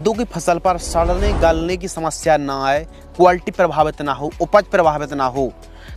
कद्दू की फसल पर सड़ने गलने की समस्या ना आए, क्वालिटी प्रभावित ना हो, उपज प्रभावित ना हो,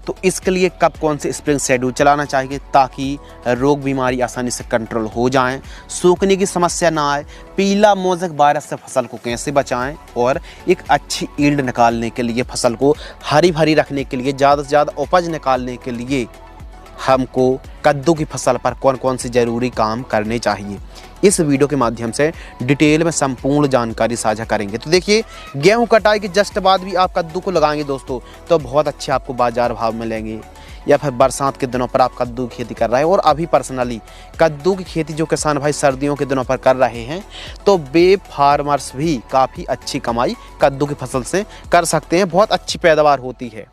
तो इसके लिए कब कौन से स्प्रेइंग शेड्यूल चलाना चाहिए ताकि रोग बीमारी आसानी से कंट्रोल हो जाएं, सूखने की समस्या ना आए, पीला मोज़ेक वायरस से फसल को कैसे बचाएं और एक अच्छी यील्ड निकालने के लिए, फसल को हरी भरी रखने के लिए, ज़्यादा से ज़्यादा उपज निकालने के लिए हमको कद्दू की फसल पर कौन कौन से ज़रूरी काम करने चाहिए, इस वीडियो के माध्यम से डिटेल में संपूर्ण जानकारी साझा करेंगे। तो देखिए, गेहूं कटाई के जस्ट बाद भी आप कद्दू को लगाएंगे दोस्तों, तो बहुत अच्छे आपको बाजार भाव मिलेंगे। या फिर बरसात के दिनों पर आप कद्दू की खेती कर रहे हैं और अभी पर्सनली कद्दू की खेती जो किसान भाई सर्दियों के दिनों पर कर रहे हैं, तो बे फार्मर्स भी काफ़ी अच्छी कमाई कद्दू की फसल से कर सकते हैं। बहुत अच्छी पैदावार होती है।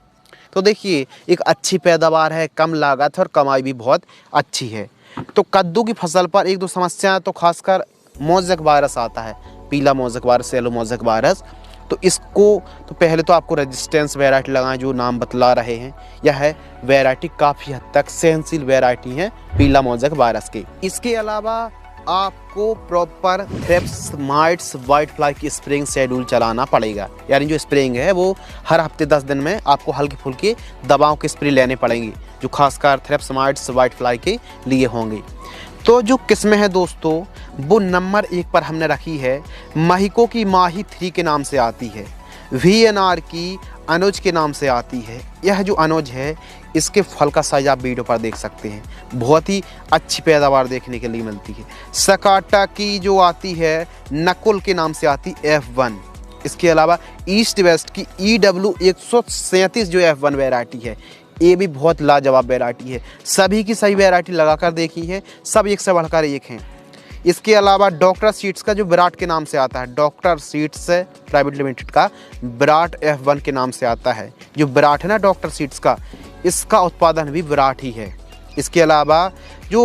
तो देखिए, एक अच्छी पैदावार है, कम लागत है और कमाई भी बहुत अच्छी है। तो कद्दू की फसल पर एक दो समस्याएं, तो खासकर मोज़ेक वायरस आता है, पीला mosaic virus, yellow mosaic virus. तो इसको तो पहले तो आपको रेजिस्टेंस वैरायटी लगाएं, जो नाम बतला रहे हैं। यह वैरायटी काफ़ी हद तक सहनशील वैरायटी है पीला मोज़ेक वायरस की। इसके अलावा आपको proper thrips, mites, white fly की स्प्रेइंग शेड्यूल चलाना पड़ेगा। यानी जो स्प्रेइंग है वो हर हफ्ते 10 दिन में आपको हल्की फुल्की दवाओं के स्प्रे लेने पड़ेंगी, जो खासकर थ्रिप्स, माइट्स, वाइट फ्लाई के लिए होंगे। तो जो किस्में हैं दोस्तों, वो नंबर 1 पर हमने रखी है महिको की माही 3 के नाम से आती है, VNR की अनुज के नाम से आती है। यह जो अनुज है, इसके फल का साइज आप वीडियो पर देख सकते हैं, बहुत ही अच्छी पैदावार देखने के लिए मिलती है। सकाटा की जो आती है, नकुल के नाम से आती F1। इसके अलावा ईस्ट वेस्ट की EW 137 जो F1 वैरायटी है, ये भी बहुत लाजवाब वैरायटी है। सभी की सही वैरायटी लगाकर देखी है, सब एक से बढ़कर एक हैं। इसके अलावा डॉक्टर सीड्स का जो विराट के नाम से आता है, डॉक्टर सीड्स प्राइवेट लिमिटेड का विराट F1 के नाम से आता है। जो विराट है ना डॉक्टर सीड्स का, इसका उत्पादन भी विराट ही है। इसके अलावा जो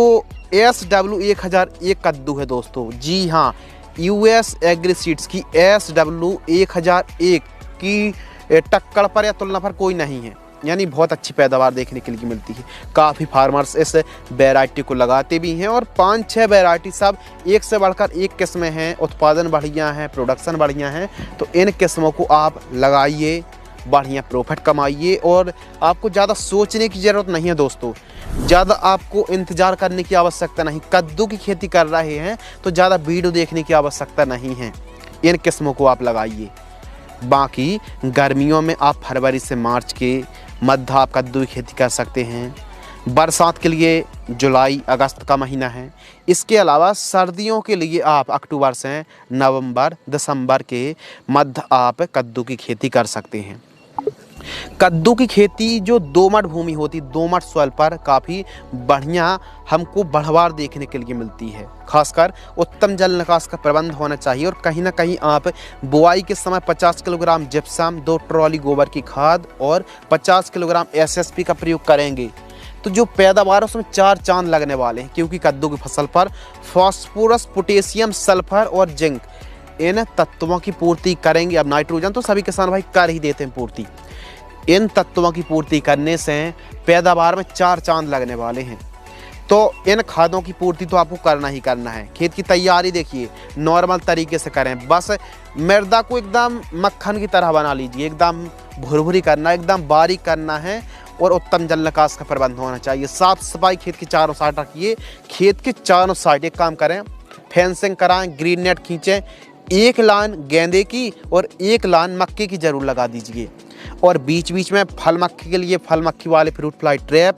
SW 1001 कद्दू है दोस्तों, जी हाँ, US एग्री सीड्स की SW 1001 की टक्कर पर या तुलना पर कोई नहीं है। यानी बहुत अच्छी पैदावार देखने के लिए मिलती है। काफ़ी फार्मर्स इस वैरायटी को लगाते भी हैं और 5-6 वैरायटी सब एक से बढ़कर एक किस्में हैं, उत्पादन बढ़िया है, प्रोडक्शन बढ़िया है। तो इन किस्मों को आप लगाइए, बढ़िया प्रॉफिट कमाइए और आपको ज़्यादा सोचने की ज़रूरत नहीं है दोस्तों, ज़्यादा आपको इंतज़ार करने की आवश्यकता नहीं। कद्दू की खेती कर रहे हैं तो ज़्यादा वीडियो देखने की आवश्यकता नहीं है, इन किस्मों को आप लगाइए। बाकी गर्मियों में आप फरवरी से मार्च के मध्य आप कद्दू की खेती कर सकते हैं। बरसात के लिए जुलाई अगस्त का महीना है। इसके अलावा सर्दियों के लिए आप अक्टूबर से नवंबर दिसंबर के मध्य आप कद्दू की खेती कर सकते हैं। कद्दू की खेती जो दोमट भूमि होती, दोमट सॉइल पर काफ़ी बढ़िया हमको बढ़वार देखने के लिए मिलती है। खासकर उत्तम जल निकास का प्रबंध होना चाहिए और कहीं ना कहीं आप बुआई के समय 50 किलोग्राम जिप्सम, 2 ट्रॉली गोबर की खाद और 50 किलोग्राम SSP का प्रयोग करेंगे, तो जो पैदावार है उसमें 4 चांद लगने वाले हैं। क्योंकि कद्दू की फसल पर फास्फोरस, पोटेशियम, सल्फर और जिंक, इन तत्वों की पूर्ति करेंगे। अब नाइट्रोजन तो सभी किसान भाई कर ही देते हैं पूर्ति। इन तत्वों की पूर्ति करने से पैदावार में 4 चांद लगने वाले हैं। तो इन खादों की पूर्ति तो आपको करना ही करना है। खेत की तैयारी देखिए नॉर्मल तरीके से करें, बस मृदा को एकदम मक्खन की तरह बना लीजिए, एकदम भुरभुरी करना, एकदम बारीक करना है और उत्तम जल निकास का प्रबंध होना चाहिए। साफ सफाई खेत की चारों साइड रखिए, खेत के चारों साइड एक काम करें, फेंसिंग कराएं, ग्रीन नेट खींचें, 1 लाइन गेंदे की और 1 लाइन मक्के की जरूर लगा दीजिए। और बीच बीच में फल मक्खी के लिए फल मक्खी वाले fruit fly trap,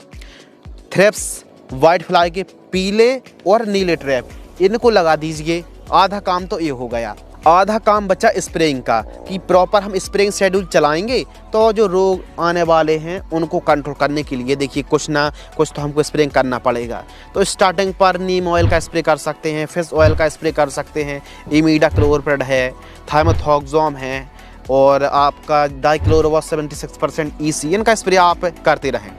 thrips, white fly के पीले और नीले ट्रैप, इनको लगा दीजिए। आधा काम तो ये हो गया। आधा काम बचा स्प्रेइंग का, कि प्रॉपर हम स्प्रेइंग शेड्यूल चलाएंगे तो जो रोग आने वाले हैं उनको कंट्रोल करने के लिए देखिए कुछ ना कुछ तो हमको स्प्रेइंग करना पड़ेगा। तो स्टार्टिंग पर नीम ऑयल का स्प्रे कर सकते हैं, फिश ऑयल का स्प्रे कर सकते हैं, इमीडाक्लोप्रिड है, थाइमेथॉक्सोम है और आपका डाइक्लोरोवास 76% EC, इनका स्प्रे आप करते रहें।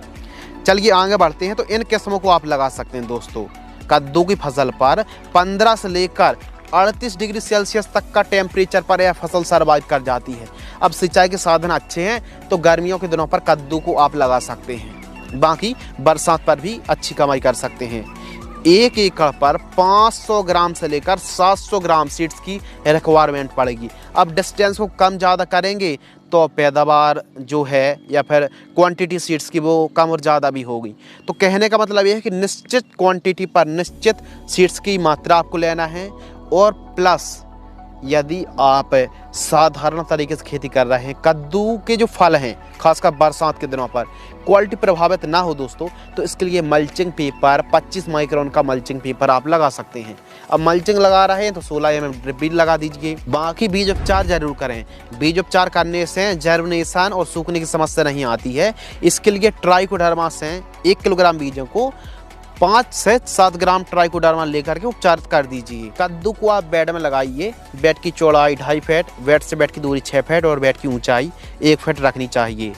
चलिए आगे बढ़ते हैं। तो इन किस्मों को आप लगा सकते हैं दोस्तों। कद्दू की फसल पर 15 से लेकर 38 डिग्री सेल्सियस तक का टेम्परेचर पर यह फसल सर्वाइव कर जाती है। अब सिंचाई के साधन अच्छे हैं तो गर्मियों के दिनों पर कद्दू को आप लगा सकते हैं। बाकी बरसात पर भी अच्छी कमाई कर सकते हैं। 1 एकड़ पर 500 ग्राम से लेकर 700 ग्राम सीड्स की रिक्वायरमेंट पड़ेगी। अब डिस्टेंस को कम ज़्यादा करेंगे तो पैदावार जो है या फिर क्वांटिटी सीड्स की वो कम और ज़्यादा भी होगी। तो कहने का मतलब ये है कि निश्चित क्वांटिटी पर निश्चित सीड्स की मात्रा आपको लेना है। और प्लस यदि आप साधारण तरीके से खेती कर रहे हैं, कद्दू के जो फल हैं खासकर बरसात के दिनों पर क्वालिटी प्रभावित ना हो दोस्तों, तो इसके लिए मल्चिंग पेपर 25 माइक्रोन का मल्चिंग पेपर आप लगा सकते हैं। अब मल्चिंग लगा रहे हैं तो 16 mm ड्रिप बीज लगा दीजिए। बाकी बीज उपचार जरूर करें। बीज उपचार करने से जर्मिनेशन और सूखने की समस्या नहीं आती है। इसके लिए ट्राइकोडर्मा से 1 किलोग्राम बीजों को 5 से 7 ग्राम ट्राइकोडर्मा लेकर के उपचारित कर दीजिए। कद्दू को आप बेड में लगाइए। बेड की चौड़ाई 2.5 फीट, बेड से बेड की दूरी 6 फीट और बेड की ऊंचाई 1 फीट रखनी चाहिए।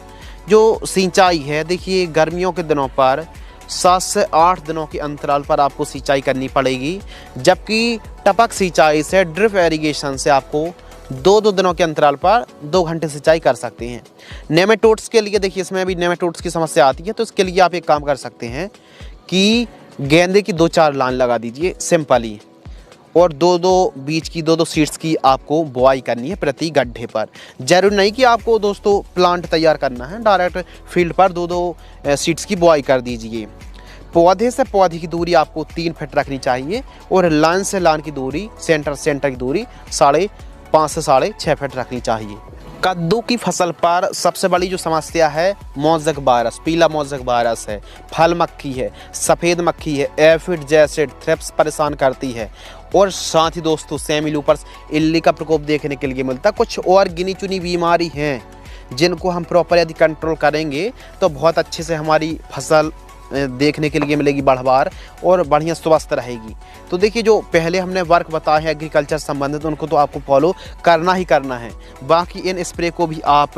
जो सिंचाई है, देखिए गर्मियों के दिनों पर 7 से 8 दिनों के अंतराल पर आपको सिंचाई करनी पड़ेगी, जबकि टपक सिंचाई से ड्रिप इरिगेशन से आपको 2-2 दिनों के अंतराल पर 2 घंटे सिंचाई कर सकते हैं। नेमेटोड्स के लिए देखिए इसमें भी नेमेटोड्स की समस्या आती है, तो इसके लिए आप एक काम कर सकते हैं कि गेंदे की 2-4 लाइन लगा दीजिए सिंपली, और 2-2 बीज की 2-2 सीड्स की आपको बुआई करनी है प्रति गड्ढे पर। जरूर नहीं कि आपको दोस्तों प्लांट तैयार करना है, डायरेक्ट फील्ड पर 2-2 सीड्स की बुआई कर दीजिए। पौधे से पौधे की दूरी आपको 3 फीट रखनी चाहिए और लाइन से लाइन की दूरी सेंटर की दूरी 5.5 से 6.5 फीट रखनी चाहिए। कद्दू की फसल पर सबसे बड़ी जो समस्या है मोज़ेक वायरस, पीला मोज़ेक वायरस है, फल मक्खी है, सफ़ेद मक्खी है, एफिड जैसे थ्रिप्स परेशान करती है, और साथ ही दोस्तों सेमीलूपर्स इल्ली का प्रकोप देखने के लिए मिलता है। कुछ और गिनी चुनी बीमारी हैं जिनको हम प्रॉपर यदि कंट्रोल करेंगे तो बहुत अच्छे से हमारी फसल देखने के लिए मिलेगी बढ़वार और बढ़िया स्वस्थ रहेगी। तो देखिए जो पहले हमने वर्क बताए हैं एग्रीकल्चर संबंधित, उनको तो आपको फॉलो करना ही करना है। बाकी इन स्प्रे को भी आप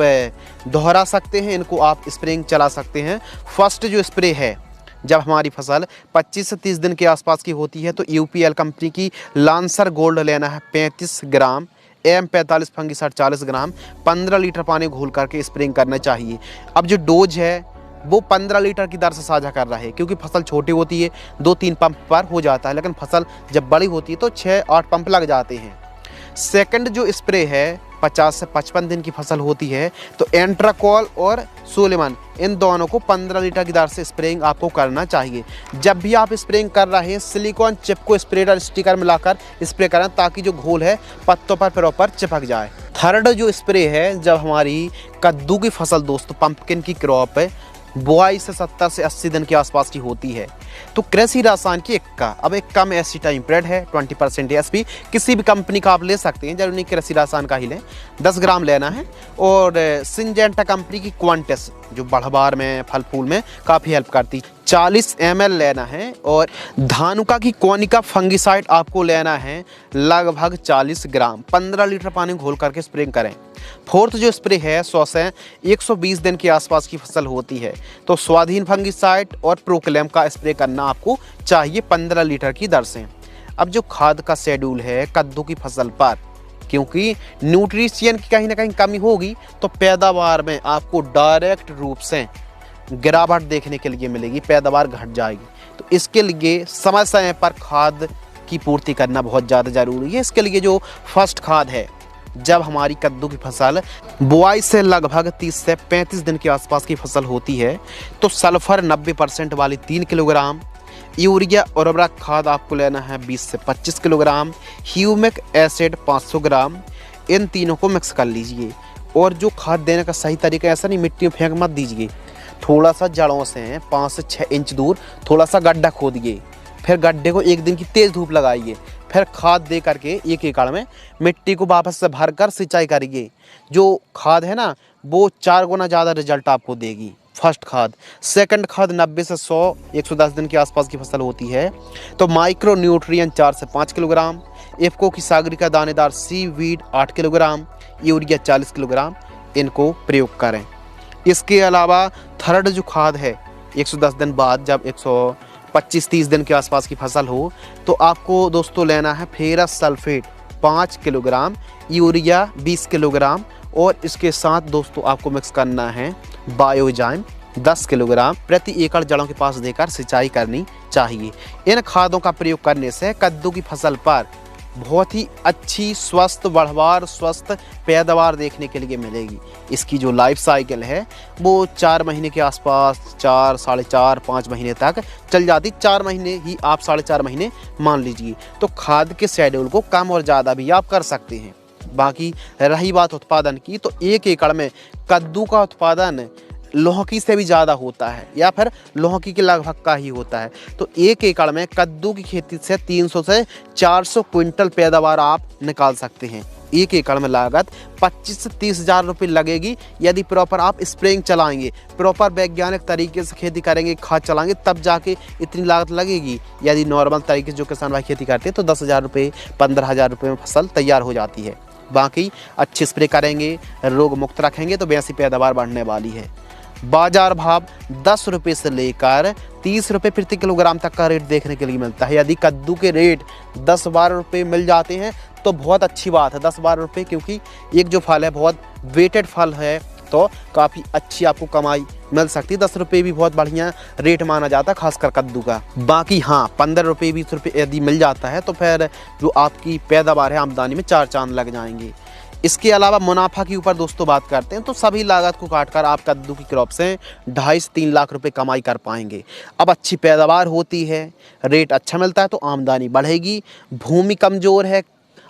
दोहरा सकते हैं, इनको आप स्प्रेइंग चला सकते हैं। फर्स्ट जो स्प्रे है जब हमारी फसल 25 से 30 दिन के आसपास की होती है तो यूपीएल कंपनी की लांसर गोल्ड लेना है 35 ग्राम, M45 फंगिसाइड 40 ग्राम, 15 लीटर पानी घोल करके स्प्रेइंग करना चाहिए। अब जो डोज है वो 15 लीटर की दर से साझा कर रहा है, क्योंकि फसल छोटी होती है 2-3 पंप पर हो जाता है, लेकिन फसल जब बड़ी होती है तो 6-8 पंप लग जाते हैं। सेकंड जो स्प्रे है 50 से 55 दिन की फसल होती है तो एंट्राकॉल और सोलेमन इन दोनों को 15 लीटर की दर से स्प्रेइंग आपको करना चाहिए। जब भी आप स्प्रेइंग कर रहे हैं सिलिकॉन चिप को स्प्रेडर स्टिकर में लाकर स्प्रे करें ताकि जो घोल है पत्तों पर प्रॉपर चिपक जाए। थर्ड जो स्प्रे है जब हमारी कद्दू की फसल दोस्तों पंपकिन की क्रॉप है बुआई से 70 से 80 दिन के आसपास की होती है तो कृषि रसायन की इक्का, अब इक्का में एसिटाइमप्रेड है 20% एसपी, किसी भी कंपनी का आप ले सकते हैं, जरूरी नहीं कृषि रसायन का ही लें, 10 ग्राम लेना है। और सिंजेंटा कंपनी की क्वांटस जो बढ़वार में फल फूल में काफ़ी हेल्प करती 40 ml लेना है। और धानुका की कोनिका फंगिसाइड आपको लेना है लगभग 40 ग्राम, 15 लीटर पानी घोल करके स्प्रे करें। फोर्थ जो स्प्रे है 100 से 120 दिन के आसपास की फसल होती है तो स्वाधीन फंगिसाइड और प्रोक्लेम का स्प्रे करना आपको चाहिए 15 लीटर की दर से। अब जो खाद का शेड्यूल है कद्दू की फसल पर, क्योंकि न्यूट्रिशन की कहीं ना कहीं कमी होगी तो पैदावार में आपको डायरेक्ट रूप से गिरावट देखने के लिए मिलेगी, पैदावार घट जाएगी। तो इसके लिए समय समय पर खाद की पूर्ति करना बहुत ज़्यादा ज़रूरी है। इसके लिए जो फर्स्ट खाद है जब हमारी कद्दू की फसल बुआई से लगभग 30 से 35 दिन के आसपास की फसल होती है तो सल्फर 90% वाली 3 किलोग्राम, यूरिया और उर्वरक खाद आपको लेना है 20 से 25 किलोग्राम, ह्यूमिक एसिड 500 ग्राम, इन तीनों को मिक्स कर लीजिए। और जो खाद देने का सही तरीका ऐसा नहीं मिट्टी में फेंक मत दीजिए, थोड़ा सा जड़ों से 5 से 6 इंच दूर थोड़ा सा गड्ढा खोदिए, फिर गड्ढे को 1 दिन की तेज़ धूप लगाइए, फिर खाद दे करके 1 एकड़ में मिट्टी को वापस से भरकर सिंचाई करिए। जो खाद है ना वो 4 गुना ज़्यादा रिजल्ट आपको देगी फर्स्ट खाद। सेकंड खाद 90 से 110 दिन के आसपास की फसल होती है तो माइक्रो न्यूट्रिएंट 4 से 5 किलोग्राम, इफ्को की सागरिका दानेदार सीवीड 8 किलोग्राम, यूरिया 40 किलोग्राम, इनको प्रयोग करें। इसके अलावा थर्ड जो खाद है 110 दिन बाद जब 125-30 दिन के आसपास की फसल हो तो आपको दोस्तों लेना है ferrous sulphate 5 kilogram, urea 20 kilogram, और इसके साथ दोस्तों आपको मिक्स करना है बायोजाइम 10 किलोग्राम प्रति एकड़ जड़ों के पास देकर सिंचाई करनी चाहिए। इन खादों का प्रयोग करने से कद्दू की फसल पर बहुत ही अच्छी स्वस्थ बढ़वार स्वस्थ पैदावार देखने के लिए मिलेगी। इसकी जो लाइफ साइकिल है वो 4 महीने के आसपास, 4, साढ़े 4, 5 महीने तक चल जाती। 4 महीने ही आप 4.5 महीने मान लीजिए। तो खाद के शेड्यूल को कम और ज़्यादा भी आप कर सकते हैं। बाकी रही बात उत्पादन की, तो 1 एकड़ में कद्दू का उत्पादन लौकी से भी ज़्यादा होता है या फिर लौकी के लगभग का ही होता है। तो 1 एकड़ में कद्दू की खेती से 300 से 400 क्विंटल पैदावार आप निकाल सकते हैं। 1 एकड़ में लागत 25 से 30 हज़ार रुपये लगेगी। यदि प्रॉपर आप स्प्रेइंग चलाएंगे, प्रॉपर वैज्ञानिक तरीके से खेती करेंगे, खाद चलाएंगे, तब जाके इतनी लागत लगेगी। यदि नॉर्मल तरीके से जो किसान भाई खेती करते हैं तो 10,000 रुपये 15,000 रुपये में फसल तैयार हो जाती है। बाकी अच्छे स्प्रे करेंगे, रोग मुक्त रखेंगे तो वैसी पैदावार बढ़ने वाली है। बाजार भाव 10 रुपये से लेकर 30 रुपये प्रति किलोग्राम तक का रेट देखने के लिए मिलता है। यदि कद्दू के रेट 10-12 रुपये मिल जाते हैं तो बहुत अच्छी बात है। 10-12 रुपये, क्योंकि एक जो फल है बहुत वेटेड फल है तो काफ़ी अच्छी आपको कमाई मिल सकती है। 10 रुपये भी बहुत बढ़िया रेट माना जाता है खासकर कद्दू का। बाकी हाँ, 15 रुपये 20 रुपये यदि मिल जाता है तो फिर जो आपकी पैदावार है आमदनी में 4 चांद लग जाएंगे। इसके अलावा मुनाफा के ऊपर दोस्तों बात करते हैं तो सभी लागत को काटकर आप कद्दू की क्रॉप से 2.5 से 3 लाख रुपए कमाई कर पाएंगे। अब अच्छी पैदावार होती है, रेट अच्छा मिलता है तो आमदनी बढ़ेगी। भूमि कमज़ोर है,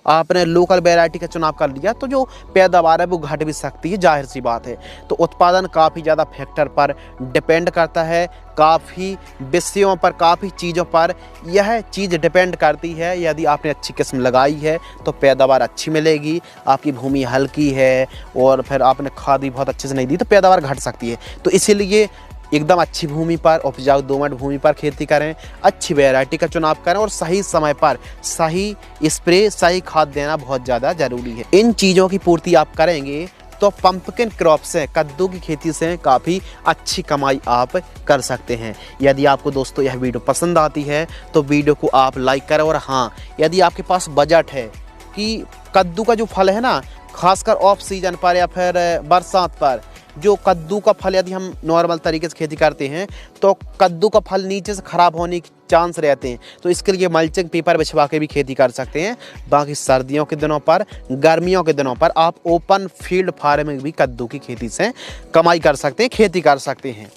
आपने लोकल वैरायटी का चुनाव कर लिया तो जो पैदावार है वो घट भी सकती है, जाहिर सी बात है। तो उत्पादन काफ़ी ज़्यादा फैक्टर पर डिपेंड करता है, काफ़ी विषयों पर, काफ़ी चीज़ों पर यह चीज़ डिपेंड करती है। यदि आपने अच्छी किस्म लगाई है तो पैदावार अच्छी मिलेगी। आपकी भूमि हल्की है और फिर आपने खाद भी बहुत अच्छे से नहीं दी तो पैदावार घट सकती है। तो इसीलिए एकदम अच्छी भूमि पर, उपजाऊ दोमट भूमि पर खेती करें, अच्छी वैरायटी का चुनाव करें और सही समय पर सही स्प्रे, सही खाद देना बहुत ज़्यादा ज़रूरी है। इन चीज़ों की पूर्ति आप करेंगे तो पंपकिन क्रॉप से, कद्दू की खेती से काफ़ी अच्छी कमाई आप कर सकते हैं। यदि आपको दोस्तों यह वीडियो पसंद आती है तो वीडियो को आप लाइक करें। और हाँ, यदि आपके पास बजट है कि कद्दू का जो फल है ना, खासकर ऑफ सीजन पर या फिर बरसात पर, जो कद्दू का फल यदि हम नॉर्मल तरीके से खेती करते हैं तो कद्दू का फल नीचे से ख़राब होने के चांस रहते हैं। तो इसके लिए मल्चिंग पेपर बिछवा के भी खेती कर सकते हैं। बाकी सर्दियों के दिनों पर, गर्मियों के दिनों पर आप ओपन फील्ड फार्मिंग भी कद्दू की खेती से कमाई कर सकते हैं, खेती कर सकते हैं।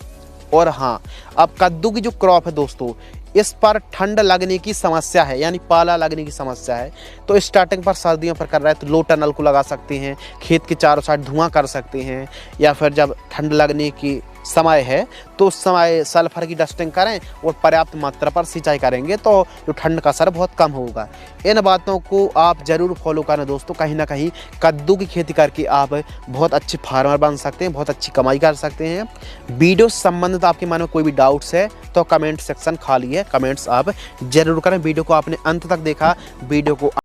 और हाँ, अब कद्दू की जो क्रॉप है दोस्तों, इस पर ठंड लगने की समस्या है, यानी पाला लगने की समस्या है। तो स्टार्टिंग पर सर्दियों पर कर रहा है तो लो टनल को लगा सकते हैं, खेत के चारों साइड धुआं कर सकते हैं, या फिर जब ठंड लगने की समय है तो उस समय सल्फर की डस्टिंग करें और पर्याप्त मात्रा पर सिंचाई करेंगे तो जो ठंड का असर बहुत कम होगा। इन बातों को आप ज़रूर फॉलो करें दोस्तों। कहीं ना कहीं कद्दू की खेती करके आप बहुत अच्छे फार्मर बन सकते हैं, बहुत अच्छी कमाई कर सकते हैं। वीडियो से संबंधित आपके मन में कोई भी डाउट्स है तो कमेंट सेक्शन खाली है, कमेंट्स आप ज़रूर करें। वीडियो को आपने अंत तक देखा, वीडियो को